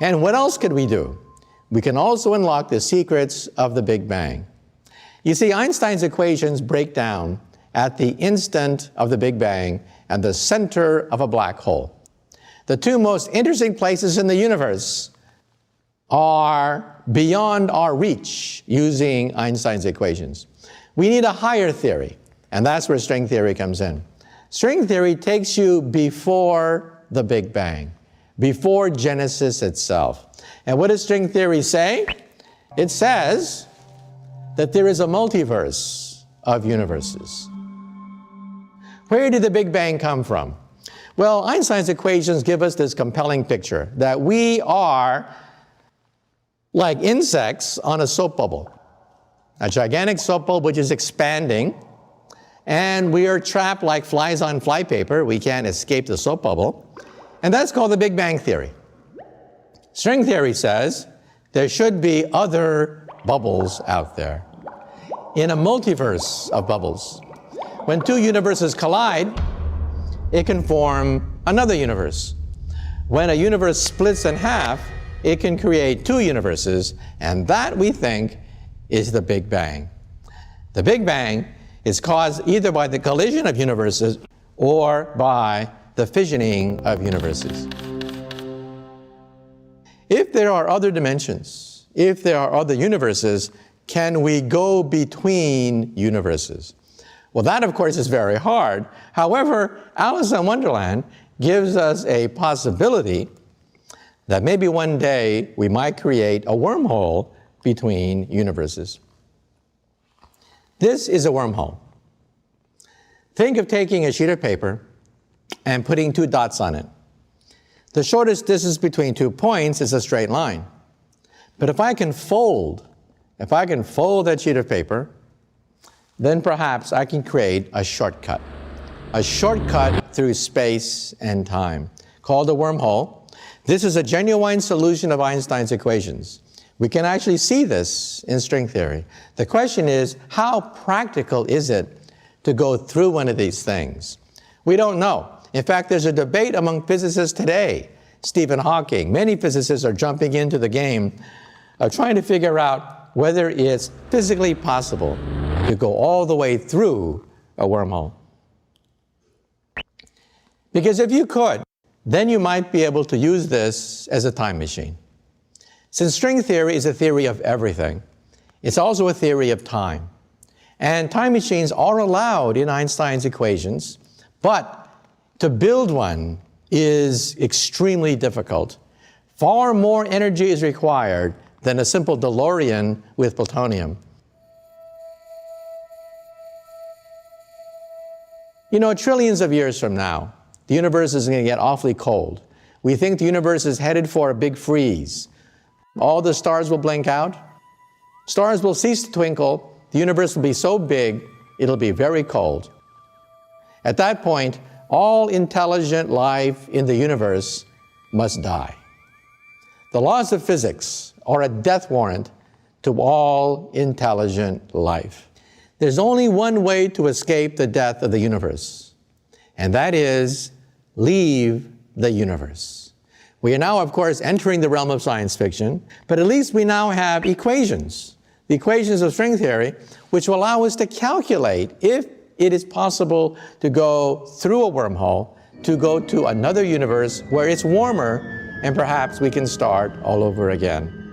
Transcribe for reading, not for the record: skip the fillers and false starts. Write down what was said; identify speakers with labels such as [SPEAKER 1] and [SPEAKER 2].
[SPEAKER 1] And what else could we do? We can also unlock the secrets of the Big Bang. You see, Einstein's equations break down at the instant of the Big Bang and the center of a black hole. The two most interesting places in the universe are beyond our reach using Einstein's equations. We need a higher theory, and that's where string theory comes in. String theory takes you before the Big Bang, before Genesis itself. And what does string theory say? It says that there is a multiverse of universes. Where did the Big Bang come from? Well, Einstein's equations give us this compelling picture that we are like insects on a soap bubble, a gigantic soap bubble which is expanding, and we are trapped like flies on flypaper. We can't escape the soap bubble, and that's called the Big Bang theory. String theory says there should be other bubbles out there in a multiverse of bubbles. When two universes collide, it can form another universe. When a universe splits in half, it can create two universes, and that, we think, is the Big Bang. The Big Bang is caused either by the collision of universes or by the fissioning of universes. If there are other dimensions, if there are other universes, can we go between universes? Well, that, of course, is very hard. However, Alice in Wonderland gives us a possibility that maybe one day we might create a wormhole between universes. This is a wormhole. Think of taking a sheet of paper and putting two dots on it. The shortest distance between 2 points is a straight line. But if I can fold that sheet of paper, then perhaps I can create a shortcut through space and time, called a wormhole. This is a genuine solution of Einstein's equations. We can actually see this in string theory. The question is, how practical is it to go through one of these things? We don't know. In fact, there's a debate among physicists today. Stephen Hawking, many physicists are jumping into the game of trying to figure out whether it's physically possible to go all the way through a wormhole. Because if you could, then you might be able to use this as a time machine. Since string theory is a theory of everything, it's also a theory of time. And time machines are allowed in Einstein's equations, but to build one is extremely difficult. Far more energy is required than a simple DeLorean with plutonium. You know, trillions of years from now, the universe is going to get awfully cold. We think the universe is headed for a big freeze. All the stars will blink out. Stars will cease to twinkle. The universe will be so big, it'll be very cold. At that point, all intelligent life in the universe must die. The laws of physics are a death warrant to all intelligent life. There's only one way to escape the death of the universe, and that is leave the universe. We are now, of course, entering the realm of science fiction, but at least we now have equations, the equations of string theory, which will allow us to calculate if it is possible to go through a wormhole, to go to another universe where it's warmer, and perhaps we can start all over again.